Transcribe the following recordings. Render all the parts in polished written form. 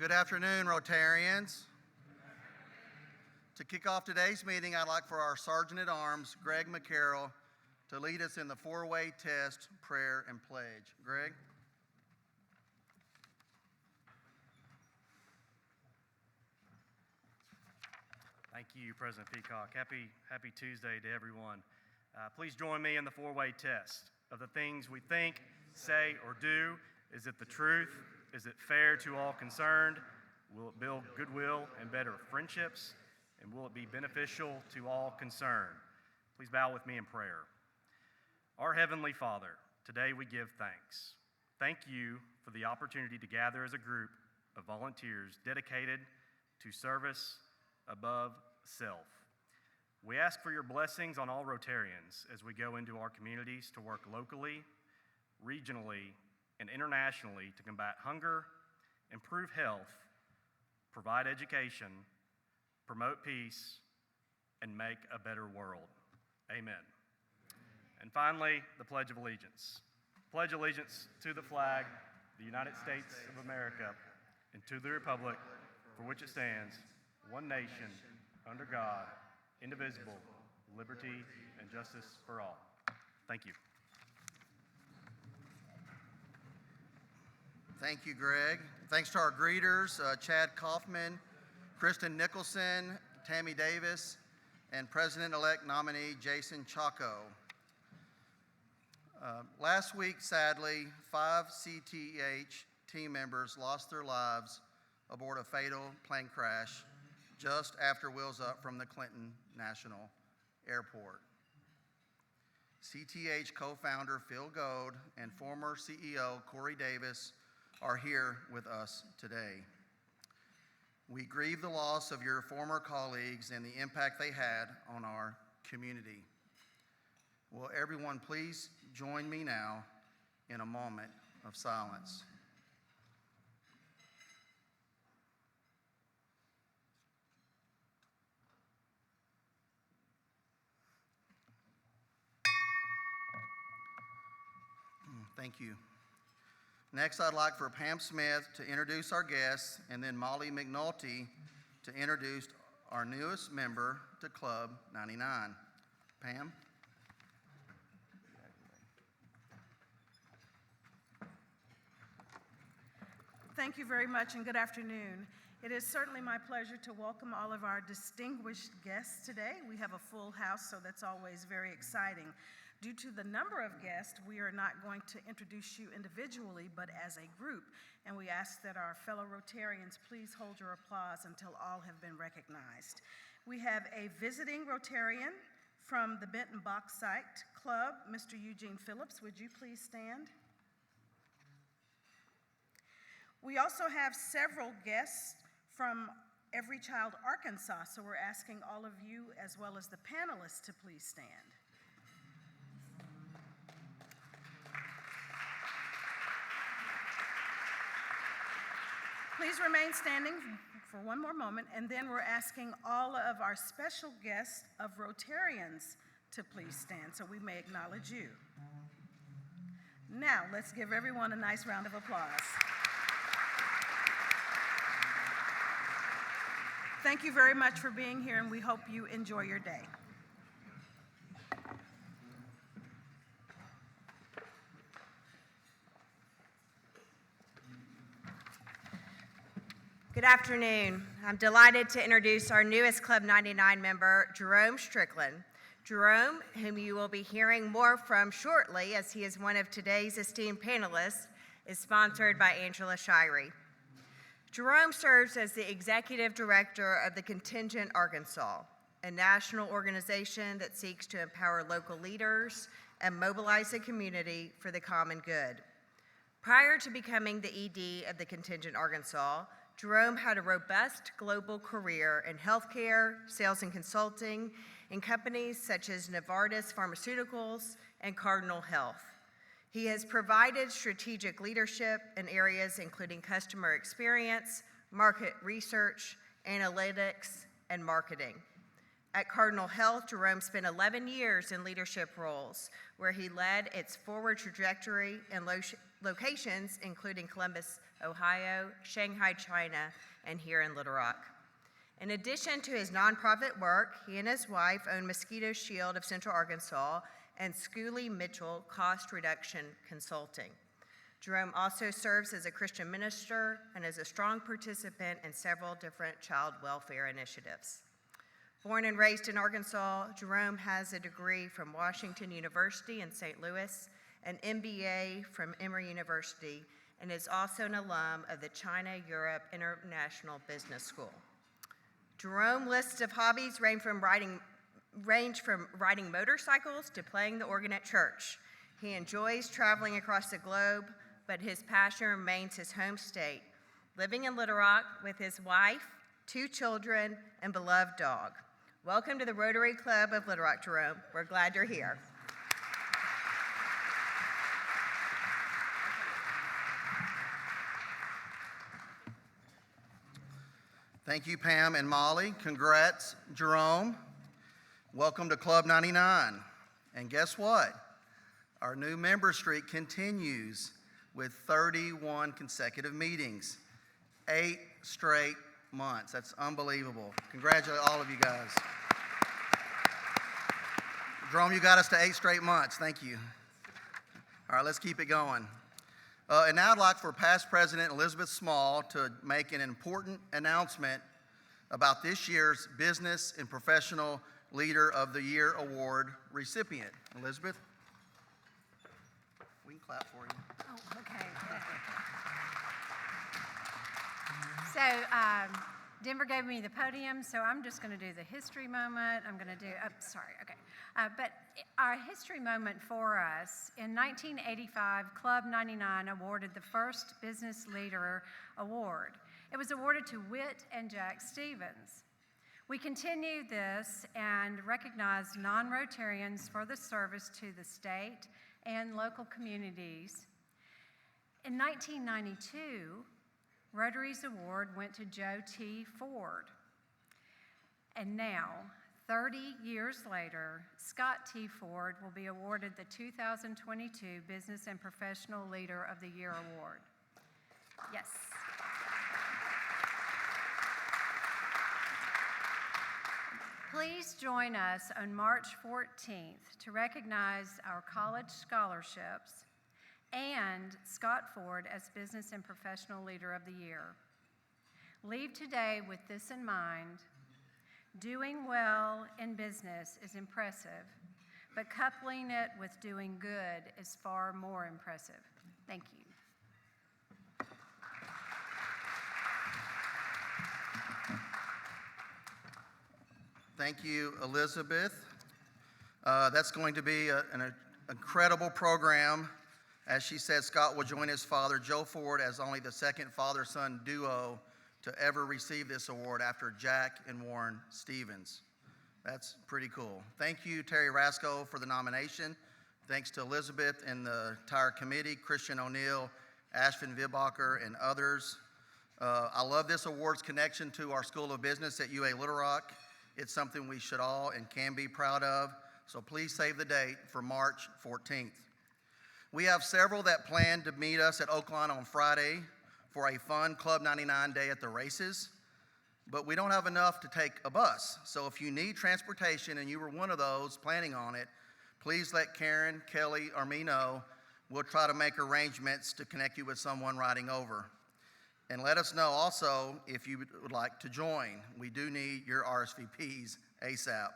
Good afternoon, Rotarians. To kick off today's meeting, I'd like for our Sergeant at Arms, Greg McCarroll, to lead us in the four-way test, prayer, and pledge. Greg? Thank you, President Peacock. Happy Tuesday to everyone. Please join me in the four-way test. Of the things we think, say, or do, is it the truth? Is it fair to all concerned? Will it build goodwill and better friendships? And will it be beneficial to all concerned? Please bow with me in prayer. Our Heavenly Father, today we give thanks. Thank you for the opportunity to gather as a group of volunteers dedicated to service above self. We ask for your blessings on all Rotarians as we go into our communities to work locally, regionally, and internationally to combat hunger, improve health, provide education, promote peace, and make a better world. Amen. And finally, the Pledge of Allegiance. Pledge allegiance to the flag, the United States of America, and to the republic for which it stands, one nation, under God, indivisible, liberty and justice for all. Thank you. Thank you, Greg. Thanks to our greeters, Chad Kaufman, Kristen Nicholson, Tammy Davis, and President-elect nominee Jason Chaco. Last week, sadly, 5 CTEH team members lost their lives aboard a fatal plane crash just after wheels up from the Clinton National Airport. CTEH co-founder Phil Gold and former CEO Corey Davis are here with us today. We grieve the loss of your former colleagues and the impact they had on our community. Will everyone please join me now in a moment of silence? Thank you. Next, I'd like for Pam Smith to introduce our guests, and then Molly McNulty to introduce our newest member to Club 99. Pam? Thank you very much, and good afternoon. It is certainly my pleasure to welcome all of our distinguished guests today. We have a full house, so that's always very exciting. Due to the number of guests, we are not going to introduce you individually, but as a group, and we ask that our fellow Rotarians please hold your applause until all have been recognized. We have a visiting Rotarian from the Benton Bauxite Club, Mr. Eugene Phillips. Would you please stand? We also have several guests from Every Child Arkansas, so we're asking all of you as well as the panelists to please stand. Please remain standing for one more moment, and then we're asking all of our special guests of Rotarians to please stand so we may acknowledge you. Now, let's give everyone a nice round of applause. Thank you very much for being here, and we hope you enjoy your day. Good afternoon. I'm delighted to introduce our newest Club 99 member, Jerome Strickland. Jerome, whom you will be hearing more from shortly as he is one of today's esteemed panelists, is sponsored by Angela Shirey. Jerome serves as the Executive Director of the Contingent Arkansas, a national organization that seeks to empower local leaders and mobilize the community for the common good. Prior to becoming the ED of the Contingent Arkansas, Jerome had a robust global career in healthcare, sales and consulting, in companies such as Novartis Pharmaceuticals and Cardinal Health. He has provided strategic leadership in areas including customer experience, market research, analytics, and marketing. At Cardinal Health, Jerome spent 11 years in leadership roles, where he led its forward trajectory in locations including Columbus, Ohio, Shanghai, China, and here in Little Rock. In addition to his nonprofit work, he and his wife own Mosquito Shield of Central Arkansas and Schooley Mitchell Cost Reduction Consulting. Jerome also serves as a Christian minister and is a strong participant in several different child welfare initiatives. Born and raised in Arkansas, Jerome has a degree from Washington University in St. Louis, an MBA from Emory University, and is also an alum of the China-Europe International Business School. Jerome's list of hobbies range from riding motorcycles to playing the organ at church. He enjoys traveling across the globe, but his passion remains his home state, living in Little Rock with his wife, 2 children, and beloved dog. Welcome to the Rotary Club of Little Rock, Jerome. We're glad you're here. Thank you, Pam and Molly. Congrats, Jerome. Welcome to Club 99. And guess what? Our new member streak continues with 31 consecutive meetings, 8 straight months. That's unbelievable. Congratulate all of you guys. Jerome, you got us to 8 straight months. Thank you. All right, let's keep it going. And now I'd like for past President Elizabeth Small to make an important announcement about this year's Business and Professional Leader of the Year Award recipient. Elizabeth? We can clap for you. Oh, okay. So Denver gave me the podium, so I'm just going to do the history moment. I'm going to do, okay. But our history moment for us, in 1985, Club 99 awarded the first Business Leader Award. It was awarded to Whit and Jack Stevens. We continue this and recognize non-Rotarians for the service to the state and local communities. In 1992, Rotary's award went to Joe T. Ford. And now, 30 years later, Scott T. Ford will be awarded the 2022 Business and Professional Leader of the Year Award. Yes. Please join us on March 14th to recognize our college scholarships and Scott Ford as Business and Professional Leader of the Year. Leave today with this in mind: doing well in business is impressive, but coupling it with doing good is far more impressive. Thank you. Thank you, Elizabeth. That's going to be an incredible program. As she said, Scott will join his father, Joe Ford, as only the second father-son duo to ever receive this award after Jack and Warren Stevens. That's pretty cool. Thank you, Terry Rasco, for the nomination. Thanks to Elizabeth and the entire committee, Christian O'Neill, Ashvin Vibacher, and others. I love this award's connection to our School of Business at UA Little Rock. It's something we should all and can be proud of, so please save the date for March 14th. We have several that plan to meet us at Oaklawn on Friday for a fun Club 99 day at the races, but we don't have enough to take a bus. So if you need transportation and you were one of those planning on it, please let Karen, Kelly, or me know. We'll try to make arrangements to connect you with someone riding over. And let us know also if you would like to join. We do need your RSVPs ASAP.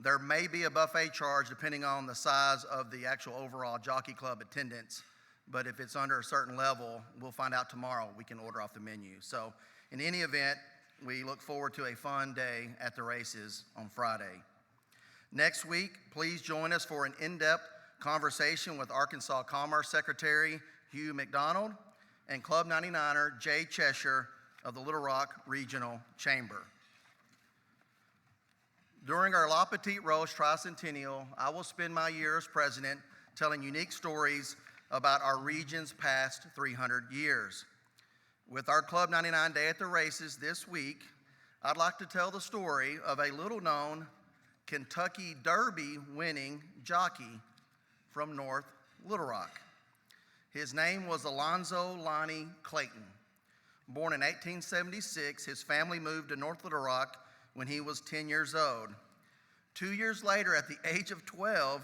There may be a buffet charge depending on the size of the actual overall jockey club attendance, but if it's under a certain level, we'll find out tomorrow. We can order off the menu. So in any event, we look forward to a fun day at the races on Friday. Next week, please join us for an in-depth conversation with Arkansas Commerce Secretary Hugh McDonald and Club 99er Jay Cheshire of the Little Rock Regional Chamber. During our La Petite Roche Tricentennial, I will spend my year as president telling unique stories about our region's past 300 years. With our Club 99 Day at the Races this week, I'd like to tell the story of a little-known Kentucky Derby winning jockey from North Little Rock. His name was Alonzo Lonnie Clayton. Born in 1876, his family moved to North Little Rock when he was 10 years old. 2 years later, at the age of 12,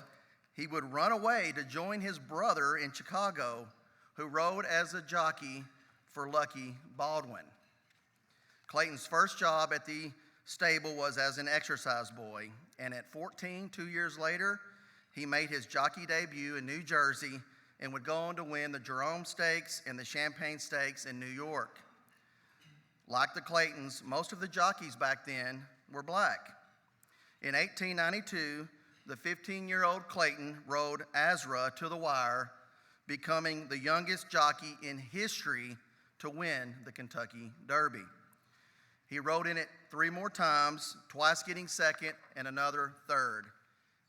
he would run away to join his brother in Chicago, who rode as a jockey for Lucky Baldwin. Clayton's first job at the stable was as an exercise boy, and at 14, 2 years later, he made his jockey debut in New Jersey and would go on to win the Jerome Stakes and the Champagne Stakes in New York. Like the Claytons, most of the jockeys back then were black. In 1892, the 15-year-old Clayton rode Azra to the wire, becoming the youngest jockey in history to win the Kentucky Derby. He rode in it 3 more times, twice getting second and another third.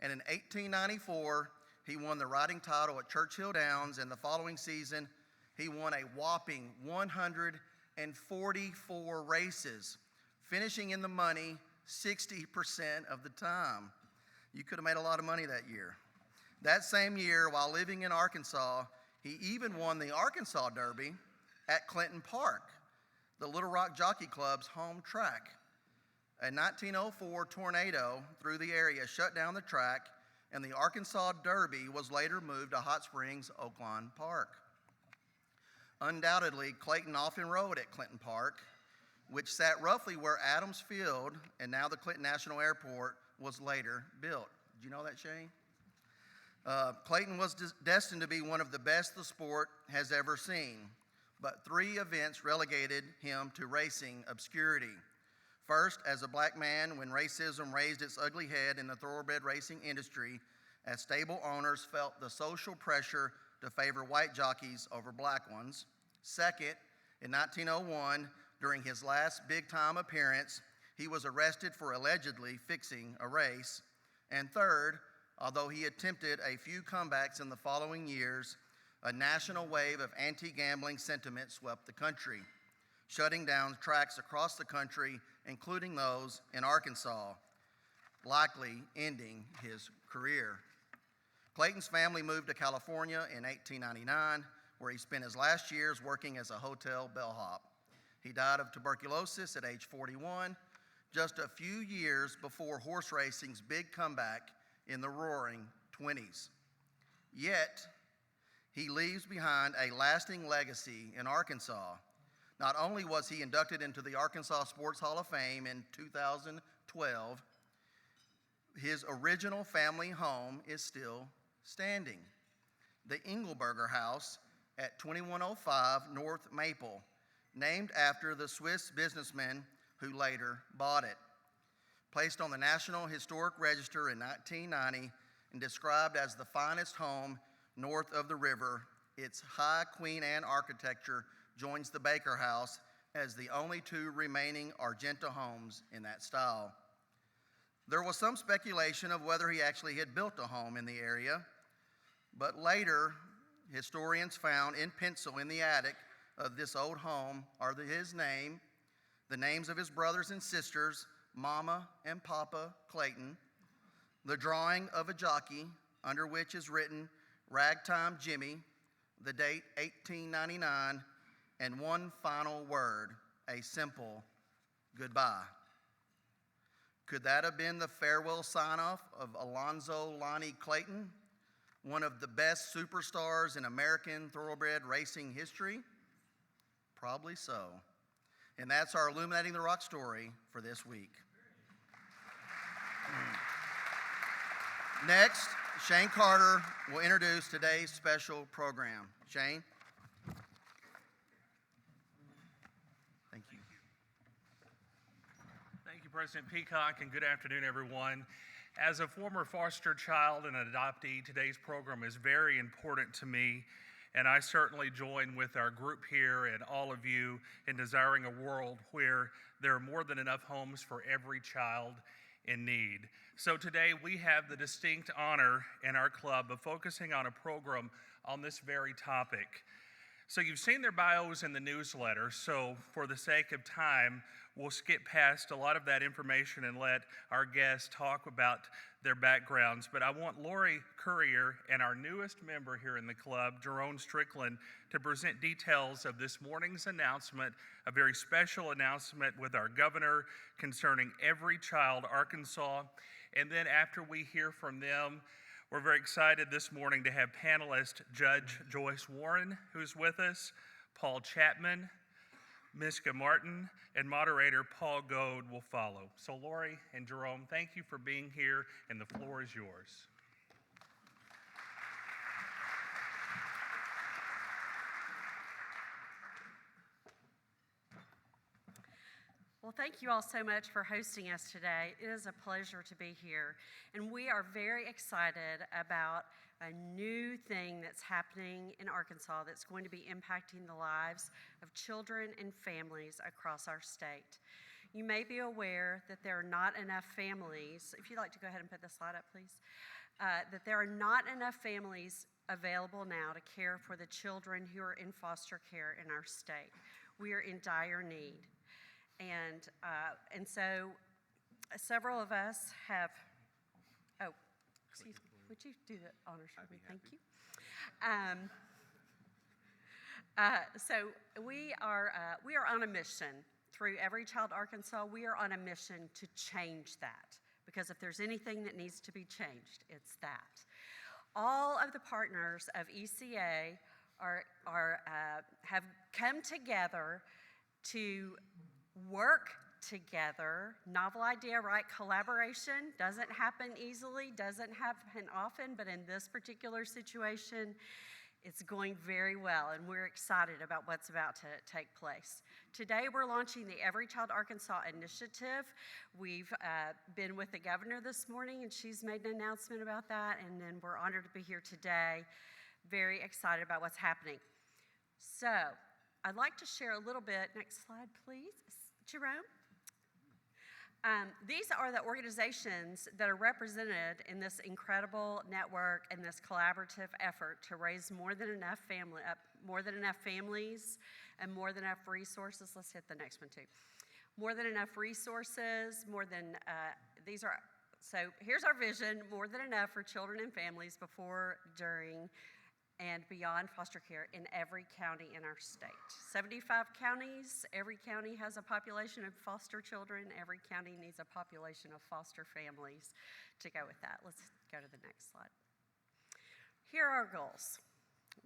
And in 1894, he won the riding title at Churchill Downs, and the following season, he won a whopping 144 races, finishing in the money 60% of the time. You could have made a lot of money that year. That same year, while living in Arkansas, he even won the Arkansas Derby at Clinton Park, the Little Rock Jockey Club's home track. A 1904 tornado through the area shut down the track, and the Arkansas Derby was later moved to Hot Springs, Oaklawn Park. Undoubtedly, Clayton often rode at Clinton Park, which sat roughly where Adams Field and now the Clinton National Airport was later built. Did you know that, Shane? Clayton was destined to be one of the best the sport has ever seen, but 3 events relegated him to racing obscurity. First, as a black man, when racism raised its ugly head in the thoroughbred racing industry, as stable owners felt the social pressure to favor white jockeys over black ones. Second, in 1901, during his last big-time appearance, he was arrested for allegedly fixing a race. And third, although he attempted a few comebacks in the following years, a national wave of anti-gambling sentiment swept the country, shutting down tracks across the country, including those in Arkansas, likely ending his career. Clayton's family moved to California in 1899, where he spent his last years working as a hotel bellhop. He died of tuberculosis at age 41, just a few years before horse racing's big comeback in the roaring 20s. Yet, he leaves behind a lasting legacy in Arkansas. Not only was he inducted into the Arkansas Sports Hall of Fame in 2012, his original family home is still standing. The Engelberger House at 2105 North Maple, named after the Swiss businessman who later bought it. Placed on the National Historic Register in 1990 and described as the finest home north of the river, its high Queen Anne architecture joins the Baker House as the only 2 remaining Argenta homes in that style. There was some speculation of whether he actually had built a home in the area, but later historians found in pencil in the attic of this old home are his name, the names of his brothers and sisters, Mama and Papa Clayton, the drawing of a jockey under which is written Ragtime Jimmy, the date 1899, and one final word, a simple goodbye. Could that have been the farewell sign-off of Alonzo Lonnie Clayton, one of the best superstars in American thoroughbred racing history? Probably so. And that's our Illuminating the Rock story for this week. Next, Shane Carter will introduce today's special program. Shane? Thank you. Thank you, President Peacock, and good afternoon, everyone. As a former foster child and an adoptee, today's program is very important to me, and I certainly join with our group here and all of you in desiring a world where there are more than enough homes for every child in need. So today we have the distinct honor in our club of focusing on a program on this very topic. So you've seen their bios in the newsletter, so for the sake of time, we'll skip past a lot of that information and let our guests talk about their backgrounds. But I want Lori Courier and our newest member here in the club, Jerome Strickland, to present details of this morning's announcement, a very special announcement with our governor concerning Every Child Arkansas. And then after we hear from them, we're very excited this morning to have panelist Judge Joyce Warren, who's with us, Paul Chapman, Miska Martin, and moderator Paul Goad will follow. So Lori and Jerome, thank you for being here, and the floor is yours. Well, thank you all so much for hosting us today. It is a pleasure to be here. And we are very excited about a new thing that's happening in Arkansas that's going to be impacting the lives of children and families across our state. You may be aware that there are not enough families, if you'd like to go ahead and put the slide up, please, that there are not enough families available now to care for the children who are in foster care in our state. We are in dire need. And so several of us have, oh, excuse me, would you do the honors for me? Thank you. So we are on a mission through Every Child Arkansas. We are on a mission to change that, because if there's anything that needs to be changed, it's that. All of the partners of ECA have come together to work together. Novel idea, right? Collaboration doesn't happen easily, doesn't happen often, but in this particular situation, it's going very well, and we're excited about what's about to take place. Today, we're launching the Every Child Arkansas initiative. We've been with the governor this morning, and she's made an announcement about that, and then we're honored to be here today. Very excited about what's happening. So, I'd like to share a little bit. Next slide, please. Jerome? These are the organizations that are represented in this incredible network and this collaborative effort to raise more than enough families and more than enough resources. Let's hit the next one too. More than enough resources, so here's our vision: more than enough for children and families before, during, and beyond foster care in every county in our state. 75 counties, every county has a population of foster children, every county needs a population of foster families to go with that. Let's go to the next slide. Here are our goals.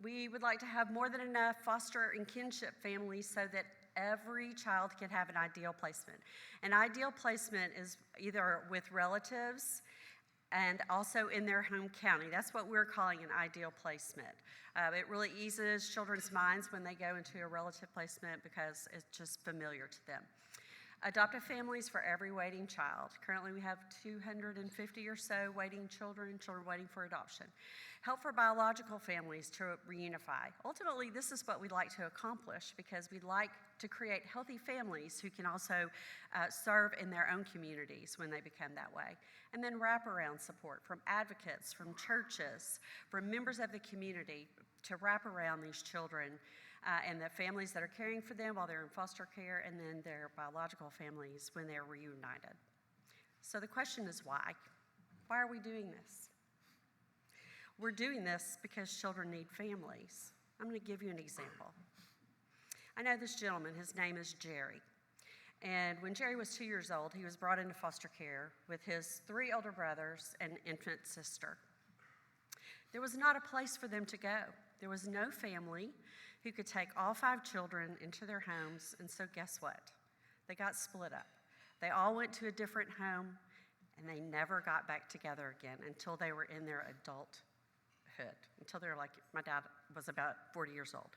We would like to have more than enough foster and kinship families so that every child can have an ideal placement. An ideal placement is either with relatives and also in their home county. That's what we're calling an ideal placement. It really eases children's minds when they go into a relative placement because it's just familiar to them. Adoptive families for every waiting child. Currently we have 250 or so waiting children waiting for adoption. Help for biological families to reunify. Ultimately, this is what we'd like to accomplish because we'd like to create healthy families who can also serve in their own communities when they become that way. And then wraparound support from advocates, from churches, from members of the community to wrap around these children and the families that are caring for them while they're in foster care, and then their biological families when they're reunited. So the question is why? Why are we doing this? We're doing this because children need families. I'm going to give you an example. I know this gentleman, his name is Jerry. And when Jerry was 2 years old, he was brought into foster care with his 3 older brothers and infant sister. There was not a place for them to go. There was no family who could take all 5 children into their homes, and so guess what? They got split up. They all went to a different home, and they never got back together again until they were in their adulthood, until they were like, my dad was about 40 years old.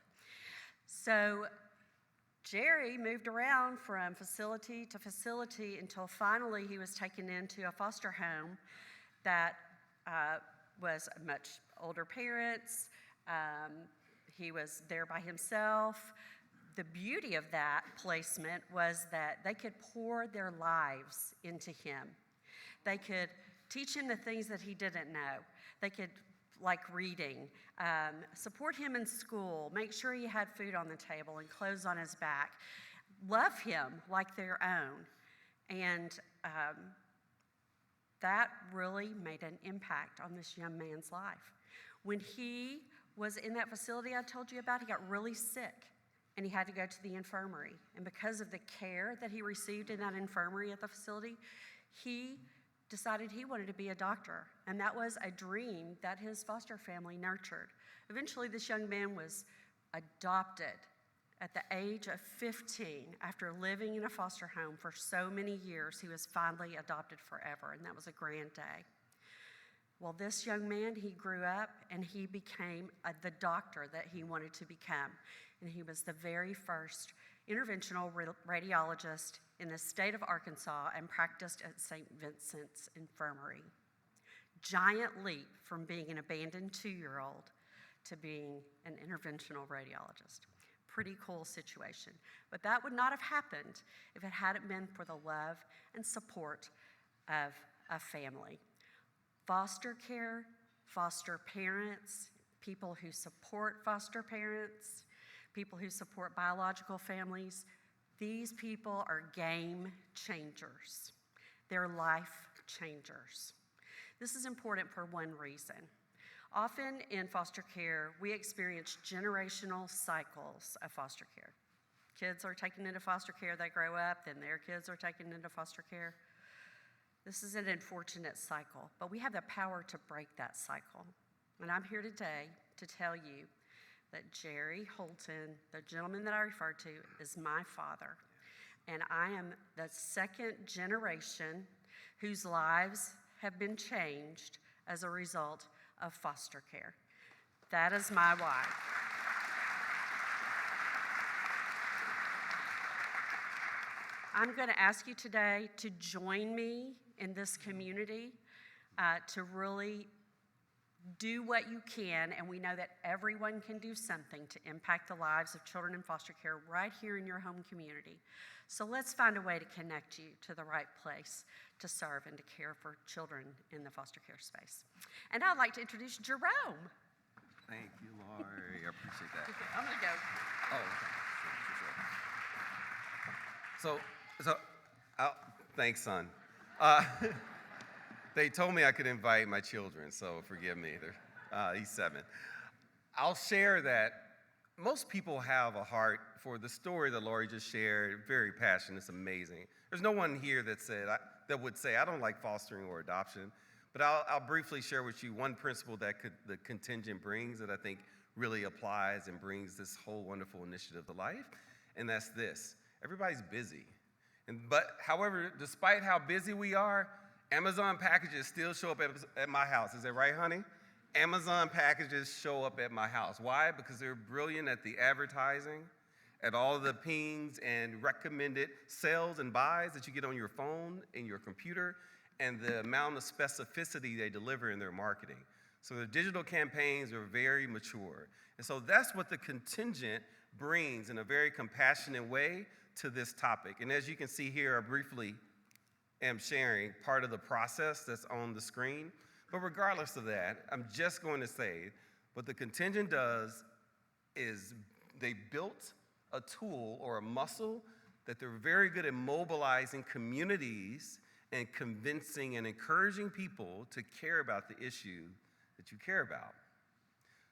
So Jerry moved around from facility to facility until finally he was taken into a foster home that was much older parents. He was there by himself. The beauty of that placement was that they could pour their lives into him. They could teach him the things that he didn't know. They could like reading, support him in school, make sure he had food on the table and clothes on his back, love him like their own. And that really made an impact on this young man's life. When he was in that facility I told you about, he got really sick and he had to go to the infirmary. And because of the care that he received in that infirmary at the facility, he decided he wanted to be a doctor. And that was a dream that his foster family nurtured. Eventually, this young man was adopted at the age of 15. After living in a foster home for so many years, he was finally adopted forever, and that was a grand day. Well, this young man, he grew up and he became the doctor that he wanted to become. And he was the very first interventional radiologist in the state of Arkansas and practiced at St. Vincent's Infirmary. Giant leap from being an abandoned 2-year-old to being an interventional radiologist. Pretty cool situation. But that would not have happened if it hadn't been for the love and support of a family. Foster care, foster parents, people who support foster parents, people who support biological families, these people are game changers. They're life changers. This is important for one reason. Often in foster care, we experience generational cycles of foster care. Kids are taken into foster care, they grow up, then their kids are taken into foster care. This is an unfortunate cycle, but we have the power to break that cycle. And I'm here today to tell you that Jerry Holton, the gentleman that I referred to, is my father. And I am the second generation whose lives have been changed as a result of foster care. That is my wife. I'm going to ask you today to join me in this community to really do what you can, and we know that everyone can do something to impact the lives of children in foster care right here in your home community. So let's find a way to connect you to the right place to serve and to care for children in the foster care space. And I'd like to introduce Jerome. Thank you, Laurie. I appreciate that. I'm gonna go. Oh, okay. Sure. Thanks, son. They told me I could invite my children, so forgive me. He's 7. I'll share that most people have a heart for the story that Laurie just shared. Very passionate. It's amazing. There's no one here that would say, I don't like fostering or adoption. But I'll briefly share with you one principle that the contingent brings that I think really applies and brings this whole wonderful initiative to life. And that's this. Everybody's busy. However, despite how busy we are, Amazon packages still show up at my house. Is that right, honey? Amazon packages show up at my house. Why? Because they're brilliant at the advertising, at all the pings and recommended sales and buys that you get on your phone and your computer, and the amount of specificity they deliver in their marketing. So the digital campaigns are very mature. And so that's what the contingent brings in a very compassionate way to this topic. And as you can see here, I briefly am sharing part of the process that's on the screen. But regardless of that, I'm just going to say what the contingent does is they built a tool or a muscle that they're very good at mobilizing communities and convincing and encouraging people to care about the issue that you care about.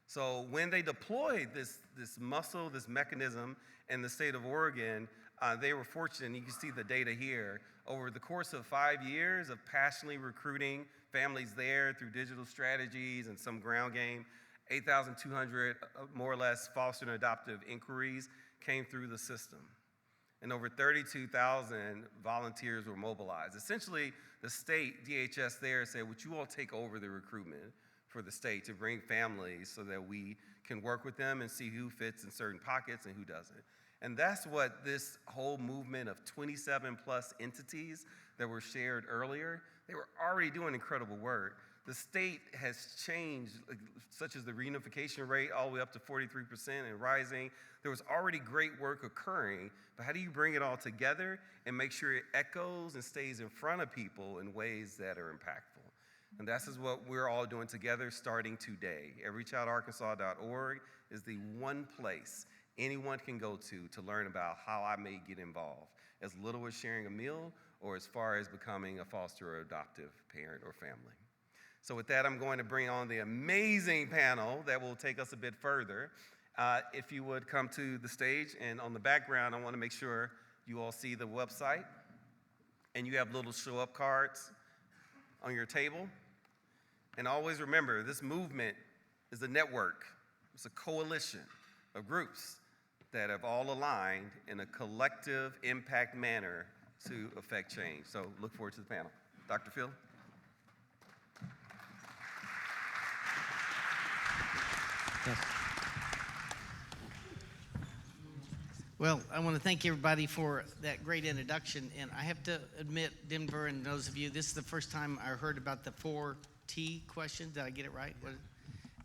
So when they deployed this muscle, this mechanism in the state of Oregon, they were fortunate, and you can see the data here, over the course of 5 years of passionately recruiting families there through digital strategies and some ground game, 8,200 more or less foster and adoptive inquiries came through the system. And over 32,000 volunteers were mobilized. Essentially, the state, DHS there, said, would you all take over the recruitment for the state to bring families so that we can work with them and see who fits in certain pockets and who doesn't. And that's what this whole movement of 27 plus entities that were shared earlier, they were already doing incredible work. The state has changed, such as the reunification rate all the way up to 43% and rising. There was already great work occurring, but how do you bring it all together and make sure it echoes and stays in front of people in ways that are impactful? And this is what we're all doing together starting today. Everychildarkansas.org is the one place anyone can go to learn about how I may get involved, as little as sharing a meal or as far as becoming a foster or adoptive parent or family. So with that, I'm going to bring on the amazing panel that will take us a bit further. If you would come to the stage, and on the background, I want to make sure you all see the website, and you have little show-up cards on your table. And always remember, this movement is a network. It's a coalition of groups that have all aligned in a collective impact manner to affect change. So look forward to the panel. Dr. Phil? Yes. Well, I want to thank everybody for that great introduction. And I have to admit, Denver and those of you, this is the first time I heard about the 4T question. Did I get it right?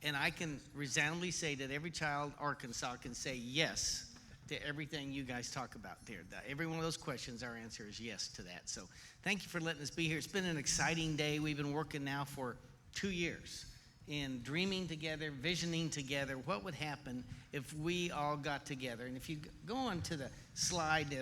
And I can resoundingly say that every child Arkansas can say yes to everything you guys talk about there. Every one of those questions, our answer is yes to that. So thank you for letting us be here. It's been an exciting day. We've been working now for 2 years in dreaming together, visioning together, what would happen if we all got together. And if you go on to the slide,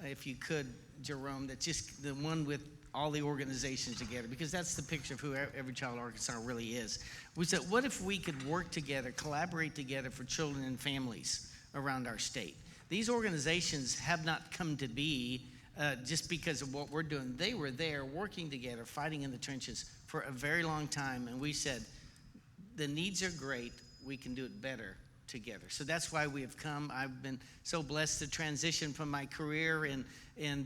if you could, Jerome, that's just the one with all the organizations together, because that's the picture of who Every Child Arkansas really is. We said, what if we could work together, collaborate together for children and families around our state? These organizations have not come to be just because of what we're doing. They were there working together, fighting in the trenches for a very long time, and we said, the needs are great, we can do it better together. So that's why we have come. I've been so blessed to transition from my career in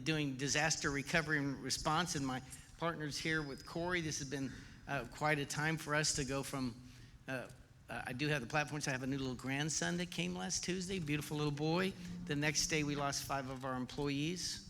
doing disaster recovery and response, and my partners here with Corey. This has been quite a time for us to go from, I do have the platforms. I have a new little grandson that came last Tuesday, beautiful little boy. The next day we lost 5 of our employees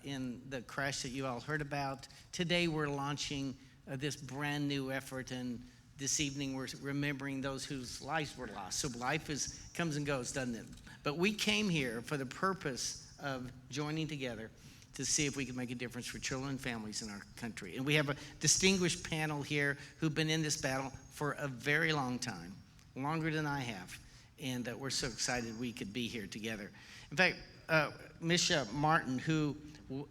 in the crash that you all heard about. Today we're launching this brand new effort, and this evening we're remembering those whose lives were lost. So life comes and goes, doesn't it? But we came here for the purpose of joining together to see if we can make a difference for children and families in our country. And we have a distinguished panel here who've been in this battle for a very long time, longer than I have. And we're so excited we could be here together. In fact, Misha Martin, who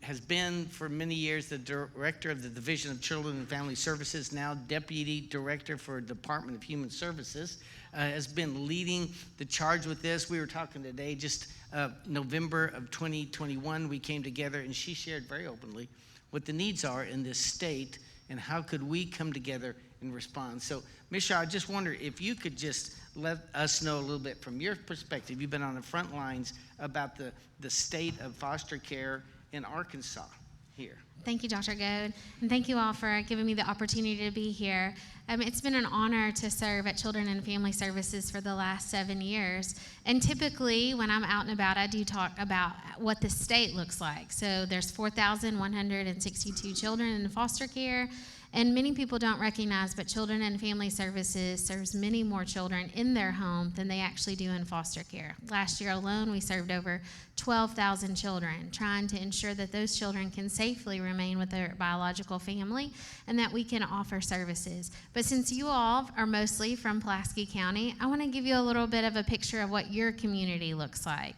has been for many years the director of the Division of Children and Family Services, now Deputy Director for Department of Human Services, has been leading the charge with this. We were talking today, just November of 2021, we came together and she shared very openly what the needs are in this state and how could we come together and respond. So, Misha, I just wonder if you could just let us know a little bit from your perspective. You've been on the front lines about the state of foster care in Arkansas here. Thank you, Dr. Goad, and thank you all for giving me the opportunity to be here. It's been an honor to serve at Children and Family Services for the last 7 years, and typically when I'm out and about, I do talk about what the state looks like. So there's 4,162 children in foster care, and many people don't recognize, but Children and Family Services serves many more children in their home than they actually do in foster care. Last year alone, we served over 12,000 children, trying to ensure that those children can safely remain with their biological family and that we can offer services. But since you all are mostly from Pulaski County, I want to give you a little bit of a picture of what your community looks like.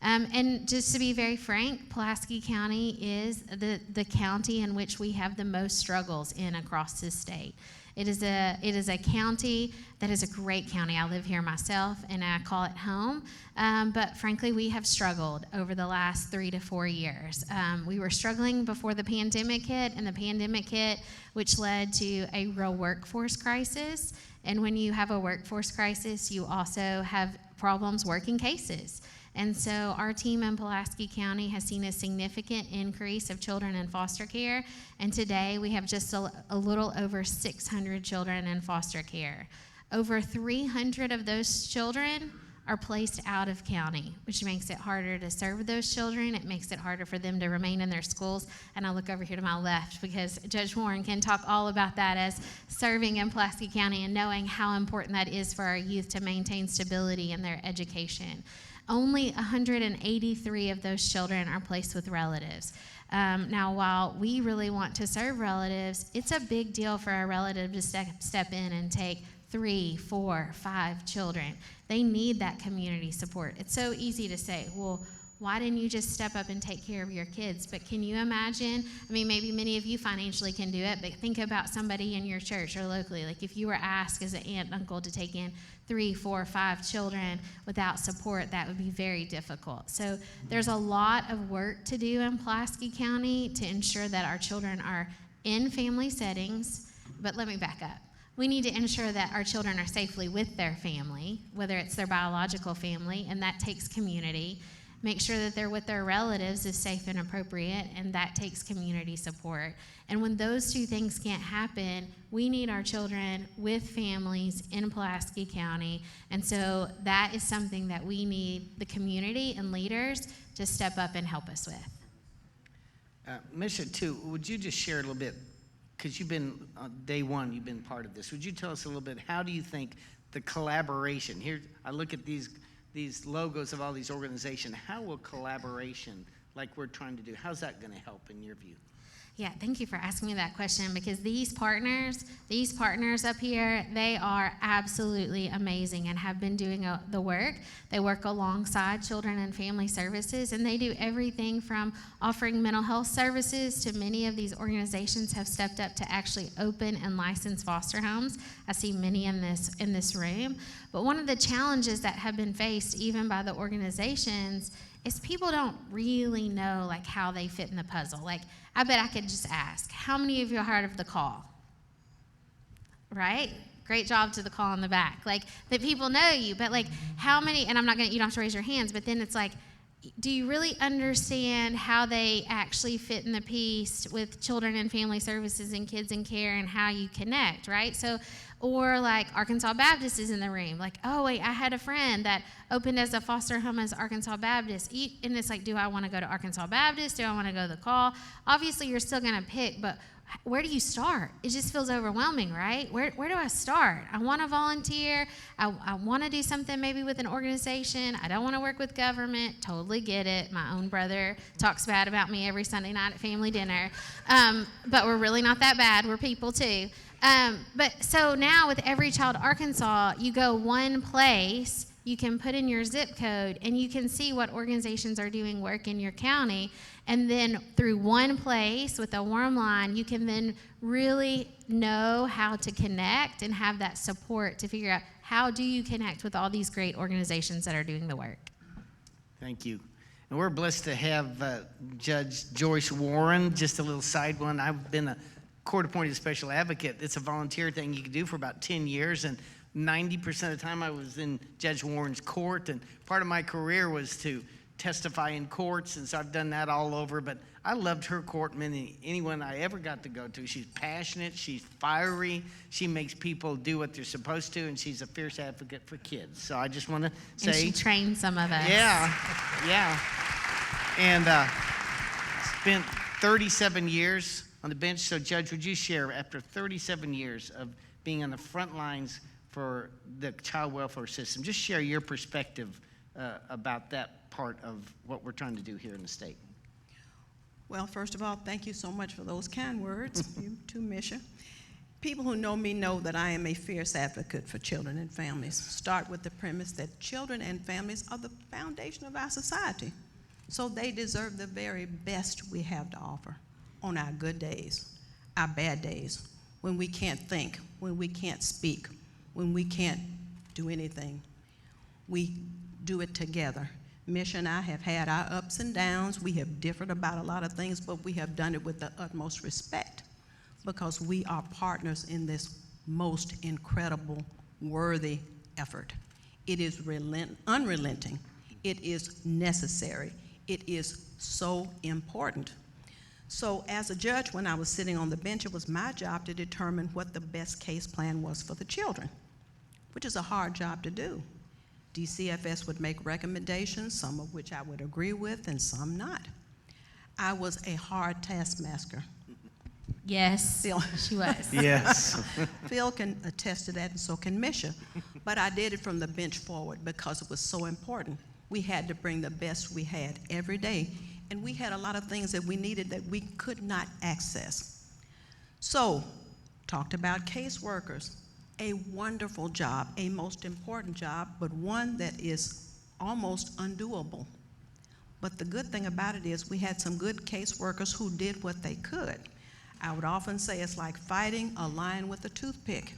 And just to be very frank, Pulaski County is the county in which we have the most struggles in across this state. It is a county that is a great county. I live here myself, and I call it home. But frankly, we have struggled over the last 3 to 4 years. We were struggling before the pandemic hit, and the pandemic hit, which led to a real workforce crisis. And when you have a workforce crisis, you also have problems working cases. And so our team in Pulaski County has seen a significant increase of children in foster care, and today we have just a little over 600 children in foster care. Over 300 of those children are placed out of county, which makes it harder to serve those children. It makes it harder for them to remain in their schools. And I look over here to my left because Judge Warren can talk all about that as serving in Pulaski County and knowing how important that is for our youth to maintain stability in their education. Only 183 of those children are placed with relatives. Now, while we really want to serve relatives, it's a big deal for a relative to step in and take 3, 4, 5 children. They need that community support. It's so easy to say, well, why didn't you just step up and take care of your kids? But can you imagine? I mean, maybe many of you financially can do it, but think about somebody in your church or locally. Like if you were asked as an aunt, uncle to take in 3, 4, 5 children without support, that would be very difficult. So there's a lot of work to do in Pulaski County to ensure that our children are in family settings. But let me back up. We need to ensure that our children are safely with their family, whether it's their biological family, and that takes community. Make sure that they're with their relatives is safe and appropriate, and that takes community support. And when those two things can't happen, we need our children with families in Pulaski County. And so that is something that we need the community and leaders to step up and help us with. Misha, too, would you just share a little bit, because you've been, day one, you've been part of this. Would you tell us a little bit, how do you think the collaboration, here, I look at these logos of all these organizations, how will collaboration, like we're trying to do, how's that going to help in your view? Yeah, thank you for asking me that question, because these partners up here, they are absolutely amazing and have been doing the work. They work alongside Children and Family Services, and they do everything from offering mental health services to many of these organizations have stepped up to actually open and license foster homes. I see many in this room. But one of the challenges that have been faced even by the organizations is people don't really know like how they fit in the puzzle. Like, I bet I could just ask, how many of you heard of the call? Right? Great job to the call in the back. Like, that people know you, but like, how many, and you don't have to raise your hands, but then it's like, do you really understand how they actually fit in the piece with Children and Family Services and Kids in Care and how you connect, right? So, or like Arkansas Baptist is in the room. Like, oh wait, I had a friend that opened as a foster home as Arkansas Baptist. And it's like, do I want to go to Arkansas Baptist? Do I want to go to the call? Obviously, you're still going to pick, but where do you start? It just feels overwhelming, right? Where do I start? I want to volunteer. I want to do something maybe with an organization. I don't want to work with government. Totally get it. My own brother talks bad about me every Sunday night at family dinner. But we're really not that bad. We're people too. But so now with Every Child Arkansas, you go one place, you can put in your zip code, and you can see what organizations are doing work in your county. And then through one place with a warm line, you can then really know how to connect and have that support to figure out how do you connect with all these great organizations that are doing the work. Thank you. And we're blessed to have Judge Joyce Warren. Just a little side one. I've been a court-appointed special advocate. It's a volunteer thing you can do for about 10 years, and 90% of the time I was in Judge Warren's court, and part of my career was to testify in courts, and so I've done that all over, but I loved her court more than anyone I ever got to go to. She's passionate, she's fiery, she makes people do what they're supposed to, and she's a fierce advocate for kids. So I just want to say... And she trained some of us. Yeah. And spent 37 years on the bench. So Judge, would you share, after 37 years of being on the front lines for the child welfare system, just share your perspective about that part of what we're trying to do here in the state. Well, first of all, thank you so much for those kind words, you too, Misha. People who know me know that I am a fierce advocate for children and families. Start with the premise that children and families are the foundation of our society, so they deserve the very best we have to offer on our good days, our bad days, when we can't think, when we can't speak, when we can't do anything. We do it together. Misha and I have had our ups and downs. We have differed about a lot of things, but we have done it with the utmost respect because we are partners in this most incredible, worthy effort. It is unrelenting. It is necessary. It is so important. So as a judge, when I was sitting on the bench, it was my job to determine what the best case plan was for the children, which is a hard job to do. DCFS would make recommendations, some of which I would agree with and some not. I was a hard taskmaster. Yes, Phil. she was. Yes. Phil can attest to that, and so can Misha. But I did it from the bench forward because it was so important. We had to bring the best we had every day. And we had a lot of things that we needed that we could not access. So, talked about caseworkers. A wonderful job, a most important job, but one that is almost undoable. But the good thing about it is we had some good caseworkers who did what they could. I would often say it's like fighting a lion with a toothpick,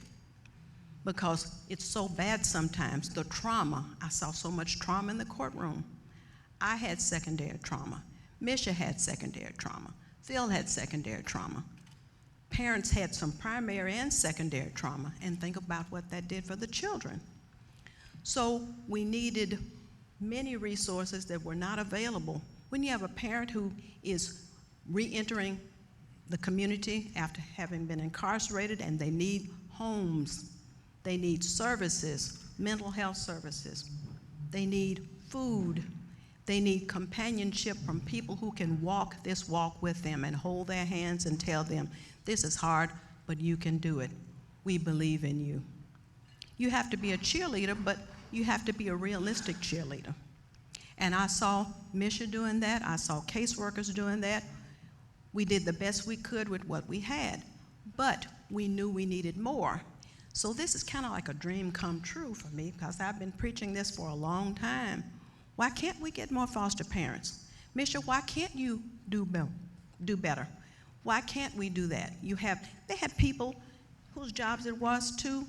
because it's so bad sometimes. The trauma, I saw so much trauma in the courtroom. I had secondary trauma. Misha had secondary trauma. Phil had secondary trauma. Parents had some primary and secondary trauma, and think about what that did for the children. So we needed many resources that were not available. When you have a parent who is re-entering the community after having been incarcerated, and they need homes, they need services, mental health services, they need food, they need companionship from people who can walk this walk with them and hold their hands and tell them, this is hard, but you can do it. We believe in you. You have to be a cheerleader, but you have to be a realistic cheerleader. And I saw Misha doing that. I saw caseworkers doing that. We did the best we could with what we had, but we knew we needed more. So this is kind of like a dream come true for me, because I've been preaching this for a long time. Why can't we get more foster parents? Misha, why can't you do better? Why can't we do that? They had people whose jobs it was to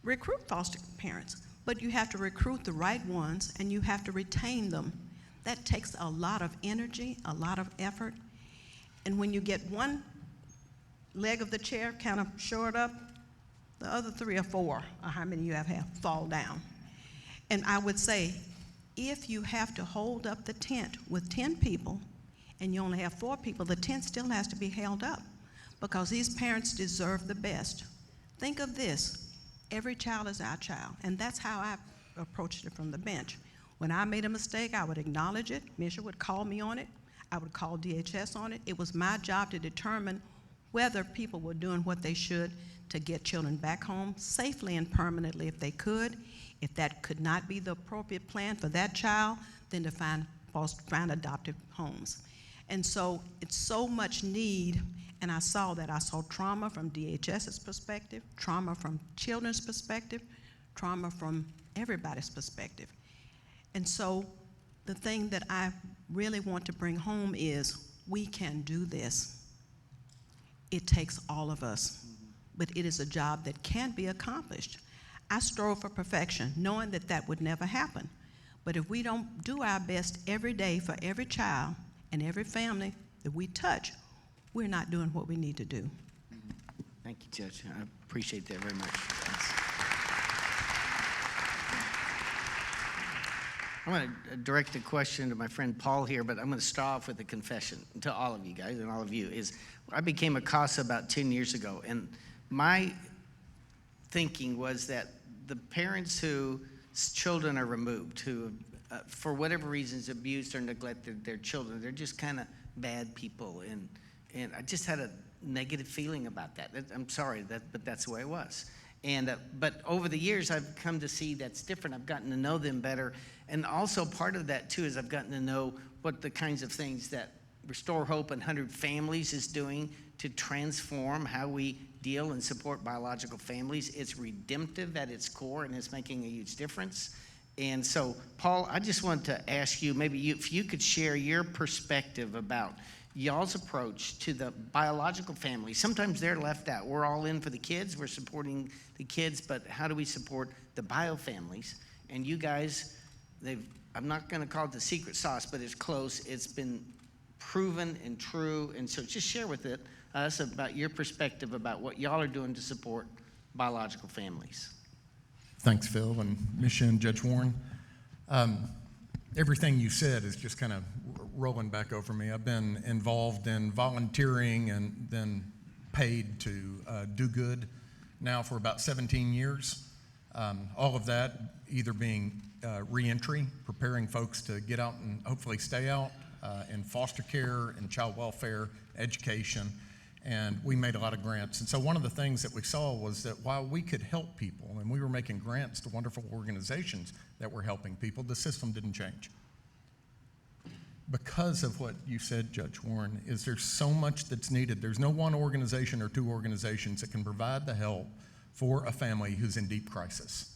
recruit foster parents, but you have to recruit the right ones and you have to retain them. That takes a lot of energy, a lot of effort. And when you get one leg of the chair kind of shored up, the other 3 or 4, or how many you have fall down. And I would say, if you have to hold up the tent with 10 people and you only have 4 people, the tent still has to be held up, because these parents deserve the best. Think of this, every child is our child, and that's how I approached it from the bench. When I made a mistake, I would acknowledge it. Misha would call me on it. I would call DHS on it. It was my job to determine whether people were doing what they should to get children back home safely and permanently if they could. If that could not be the appropriate plan for that child, then to find adoptive homes. And so it's so much need, and I saw that. I saw trauma from DHS's perspective, trauma from children's perspective, trauma from everybody's perspective. And so the thing that I really want to bring home is we can do this. It takes all of us, but it is a job that can be accomplished. I strove for perfection, knowing that that would never happen. But if we don't do our best every day for every child and every family that we touch, we're not doing what we need to do. Thank you, Judge. I appreciate that very much. I'm going to direct a question to my friend Paul here, but I'm going to start off with a confession to all of you guys and all of you. I became a CASA about 10 years ago, and my thinking was that the parents whose children are removed, who for whatever reasons abused or neglected their children, they're just kind of bad people, and I just had a negative feeling about that. I'm sorry, but that's the way it was. But over the years, I've come to see that's different. I've gotten to know them better, and also part of that too is I've gotten to know what the kinds of things that Restore Hope and 100 Families is doing to transform how we deal and support biological families. It's redemptive at its core, and it's making a huge difference. And so, Paul, I just want to ask you, maybe if you could share your perspective about y'all's approach to the biological family. Sometimes they're left out. We're all in for the kids. We're supporting the kids, but how do we support the bio families? And you guys, I'm not going to call it the secret sauce, but it's close. It's been proven and true. And so just share with us about your perspective about what y'all are doing to support biological families. Thanks, Phil and Misha and Judge Warren. Everything you said is just kind of rolling back over me. I've been involved in volunteering and then paid to do good now for about 17 years. All of that either being reentry, preparing folks to get out and hopefully stay out in foster care and child welfare, education, And we made a lot of grants. And so one of the things that we saw was that while we could help people and we were making grants to wonderful organizations that were helping people, the system didn't change. Because of what you said, Judge Warren, is there's so much that's needed. There's no one organization or two organizations that can provide the help for a family who's in deep crisis.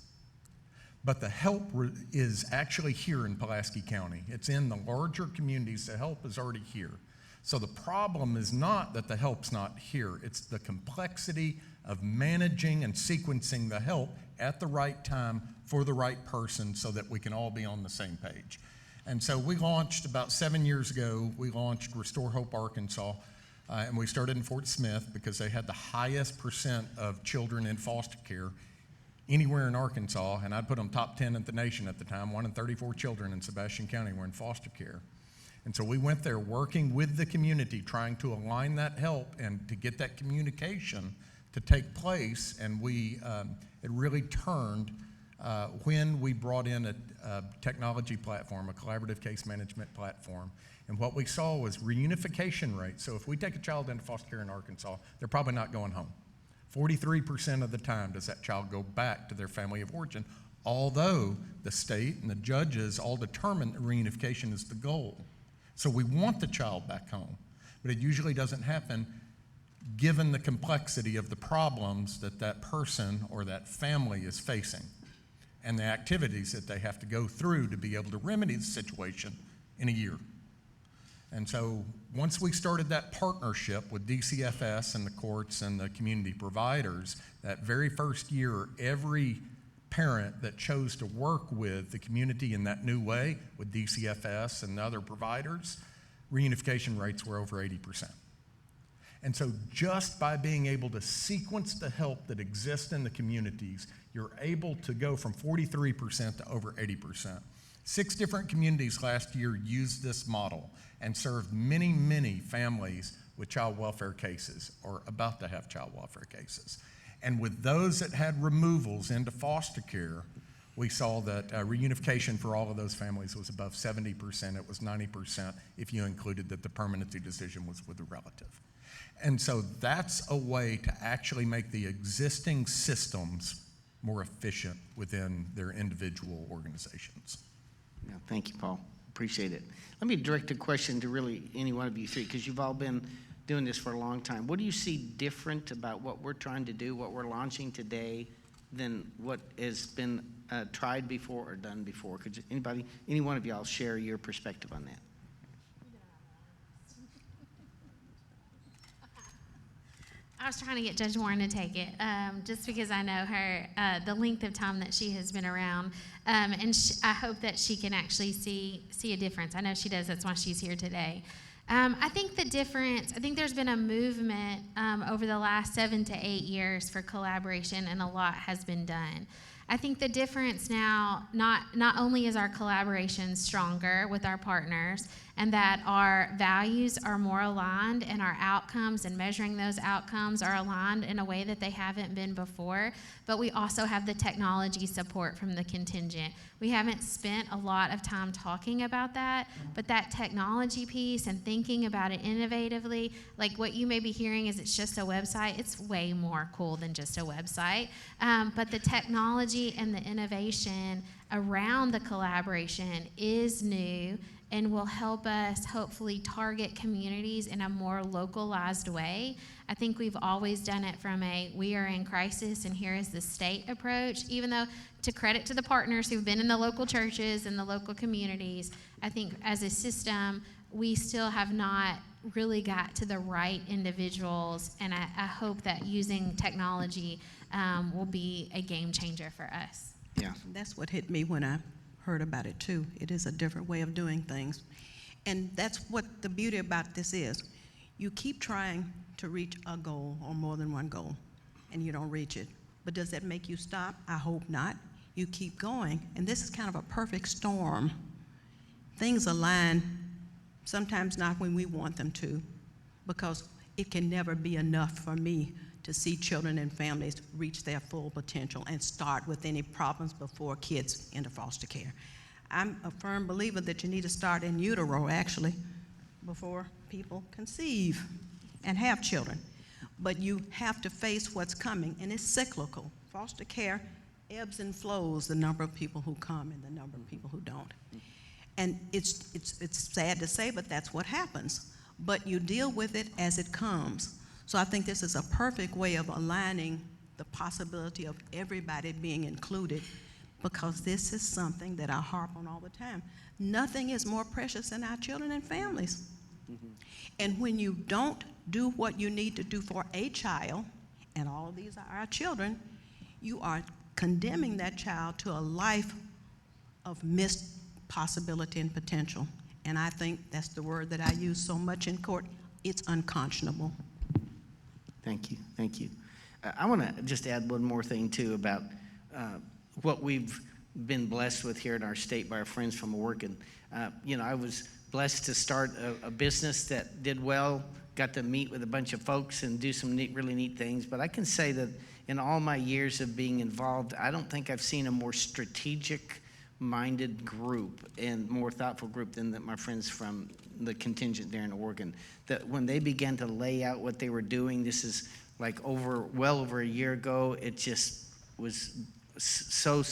But the help is actually here in Pulaski County. It's in the larger communities. The help is already here. So the problem is not that the help's not here. It's the complexity of managing and sequencing the help at the right time for the right person so that we can all be on the same page. And so we launched about 7 years ago, we launched Restore Hope Arkansas, and we started in Fort Smith because they had the highest percent of children in foster care anywhere in Arkansas, and I'd put them top 10 in the nation at the time. 1 in 34 children in Sebastian County were in foster care. And so we went there working with the community, trying to align that help and to get that communication to take place. And it really turned when we brought in a technology platform, a collaborative case management platform. And what we saw was reunification rates. So if we take a child into foster care in Arkansas, they're probably not going home. 43% of the time does that child go back to their family of origin, although the state and the judges all determine that reunification is the goal. So we want the child back home, but it usually doesn't happen given the complexity of the problems that that person or that family is facing and the activities that they have to go through to be able to remedy the situation in a year. And so once we started that partnership with DCFS and the courts and the community providers, that very first year, every parent that chose to work with the community in that new way, with DCFS and other providers, reunification rates were over 80%. And so just by being able to sequence the help that exists in the communities, you're able to go from 43% to over 80%. 6 different communities last year used this model and served many, many families with child welfare cases or about to have child welfare cases. And with those that had removals into foster care, we saw that reunification for all of those families was above 70%. It was 90% if you included that the permanency decision was with a relative. And so that's a way to actually make the existing systems more efficient within their individual organizations. Yeah, thank you, Paul. Appreciate it. Let me direct a question to really any one of you three, because you've all been doing this for a long time. What do you see different about what we're trying to do, what we're launching today, than what has been tried before or done before? Could any one of y'all share your perspective on that? I was trying to get Judge Warren to take it, just because I know her, the length of time that she has been around, and I hope that she can actually see a difference. I know she does. That's why she's here today. I think the difference, I think there's been a movement over the last 7 to 8 years for collaboration, and a lot has been done. I think the difference now, not only is our collaboration stronger with our partners, and that our values are more aligned and our outcomes and measuring those outcomes are aligned in a way that they haven't been before, but we also have the technology support from the contingent. We haven't spent a lot of time talking about that, but that technology piece and thinking about it innovatively, like what you may be hearing is it's just a website. It's way more cool than just a website, but the technology and the innovation around the collaboration is new and will help us hopefully target communities in a more localized way. I think we've always done it from a we are in crisis and here is the state approach, even though to credit to the partners who've been in the local churches and the local communities, I think as a system, we still have not really got to the right individuals, and I hope that using technology will be a game changer for us. Yeah. That's what hit me when I heard about it too. It is a different way of doing things. And that's what the beauty about this is. You keep trying to reach a goal or more than one goal and you don't reach it. But does that make you stop? I hope not. You keep going. And this is kind of a perfect storm. Things align, sometimes not when we want them to, because it can never be enough for me to see children and families reach their full potential and start with any problems before kids into foster care. I'm a firm believer that you need to start in utero, actually, before people conceive and have children. but you have to face what's coming, and it's cyclical. Foster care ebbs and flows, the number of people who come and the number of people who don't. And it's sad to say, but that's what happens. But you deal with it as it comes. So I think this is a perfect way of aligning the possibility of everybody being included, because this is something that I harp on all the time. Nothing is more precious than our children and families. And when you don't do what you need to do for a child, and all of these are our children, you are condemning that child to a life of missed possibility and potential. And I think that's the word that I use so much in court. It's unconscionable. Thank you, thank you. I want to just add one more thing too about what we've been blessed with here in our state by our friends from Oregon. I was blessed to start a business that did well, got to meet with a bunch of folks and do some really neat things. But I can say that in all my years of being involved, I don't think I've seen a more strategic-minded group and more thoughtful group than my friends from the contingent there in Oregon. That when they began to lay out what they were doing, this is like well over a year ago, it just was so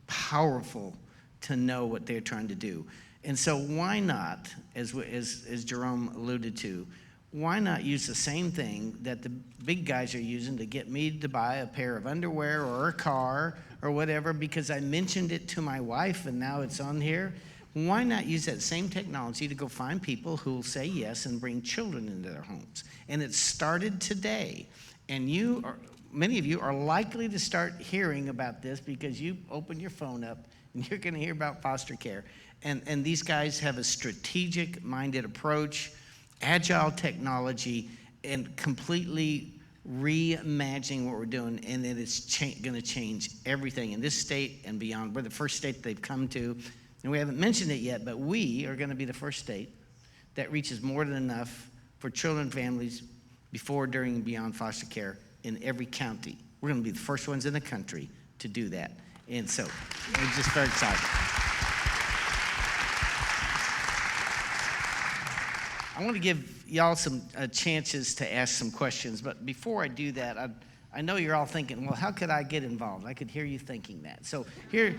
powerful to know what they're trying to do. And so why not, as Jerome alluded to, why not use the same thing that the big guys are using to get me to buy a pair of underwear or a car or whatever because I mentioned it to my wife and now it's on here? Why not use that same technology to go find people who will say yes and bring children into their homes? And it started today. And many of you are likely to start hearing about this because you open your phone up and you're going to hear about foster care. And these guys have a strategic-minded approach, agile technology, and completely reimagining what we're doing, and it is going to change everything in this state and beyond. We're the first state they've come to, and we haven't mentioned it yet, but we are going to be the first state that reaches more than enough for children and families before, during, and beyond foster care in every county. We're going to be the first ones in the country to do that, and so we're just very excited. I want to give y'all some chances to ask some questions, but before I do that, I know you're all thinking, well, how could I get involved? I could hear you thinking that. So here,